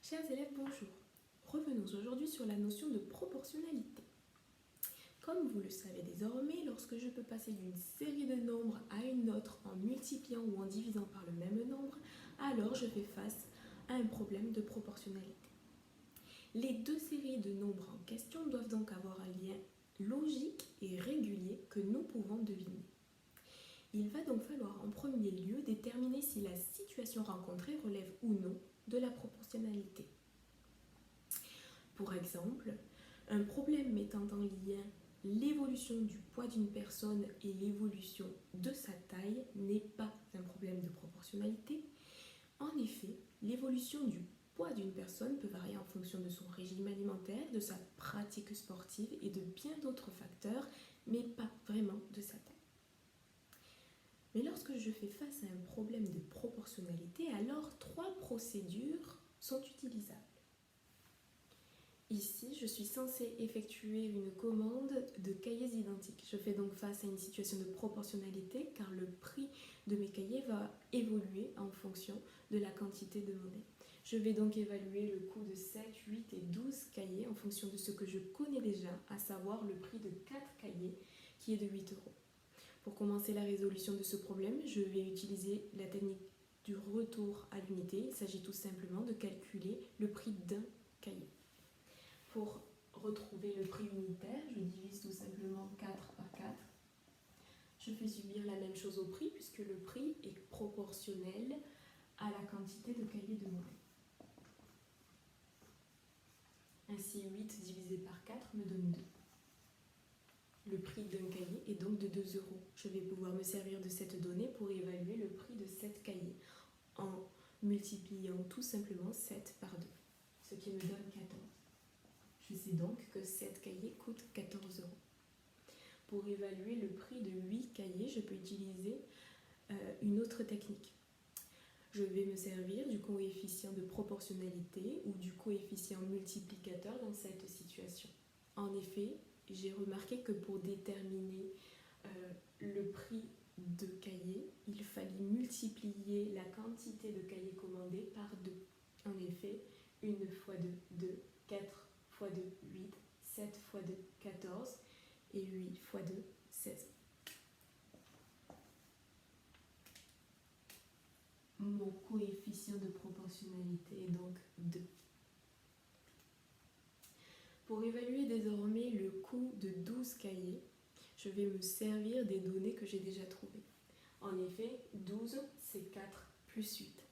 Chers élèves, bonjour. Revenons aujourd'hui sur la notion de proportionnalité. Comme vous le savez désormais, lorsque je peux passer d'une série de nombres à une autre en multipliant ou en divisant par le même nombre, alors je fais face à un problème de proportionnalité. Les deux séries de nombres en question doivent donc avoir un lien logique et régulier que nous pouvons deviner. Il va donc falloir en premier lieu déterminer si la situation rencontrée relève ou non de la proportionnalité. Pour exemple, un problème mettant en lien l'évolution du poids d'une personne et l'évolution de sa taille n'est pas un problème de proportionnalité. En effet, l'évolution du poids d'une personne peut varier en fonction de son régime alimentaire, de sa pratique sportive et de bien d'autres facteurs, mais pas vraiment de sa taille. Mais lorsque je fais face à un problème de proportionnalité, alors trois procédures sont utilisables. Ici, je suis censée effectuer une commande de cahiers identiques. Je fais donc face à une situation de proportionnalité car le prix de mes cahiers va évoluer en fonction de la quantité demandée. Je vais donc évaluer le coût de 7, 8 et 12 cahiers en fonction de ce que je connais déjà, à savoir le prix de 4 cahiers qui est de 8 euros. Pour commencer la résolution de ce problème, je vais utiliser la technique du retour à l'unité. Il s'agit tout simplement de calculer le prix d'un cahier. Pour retrouver le prix unitaire, je divise tout simplement 4 par 4. Je fais subir la même chose au prix puisque le prix est proportionnel à la quantité de cahiers demandés. Ainsi, 8 divisé par 4 me donne 2. Le prix d'un cahier est donc de 2 euros. Je vais pouvoir me servir de cette donnée pour évaluer le prix de 7 cahiers en multipliant tout simplement 7 par 2, ce qui me donne 14. Je sais donc que 7 cahiers coûtent 14 euros. Pour évaluer le prix de 8 cahiers, je peux utiliser une autre technique. Je vais me servir du coefficient de proportionnalité ou du coefficient multiplicateur dans cette situation. En effet, j'ai remarqué que pour déterminer le prix de cahiers, il fallait multiplier la quantité de cahiers commandés par 2. En effet, 1 fois 2, 2, 4 fois 2, 8, 7 fois 2, 14 et 8 fois 2, 16. Mon coefficient de proportionnalité est donc 2. Pour évaluer désormais le coût de 12 cahiers, je vais me servir des données que j'ai déjà trouvées. En effet, 12, c'est 4 plus 8.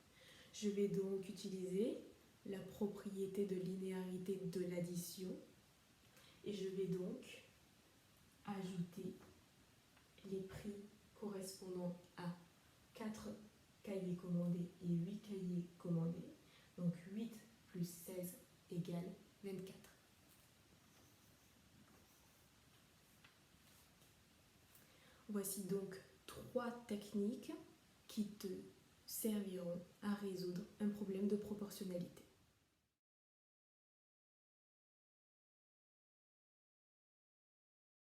Je vais donc utiliser la propriété de linéarité de l'addition et je vais donc ajouter les prix correspondant à 4 cahiers commandés et 8 cahiers commandés. Donc 8 plus 16 égale 24. Voici donc 3 techniques qui te serviront à résoudre un problème de proportionnalité.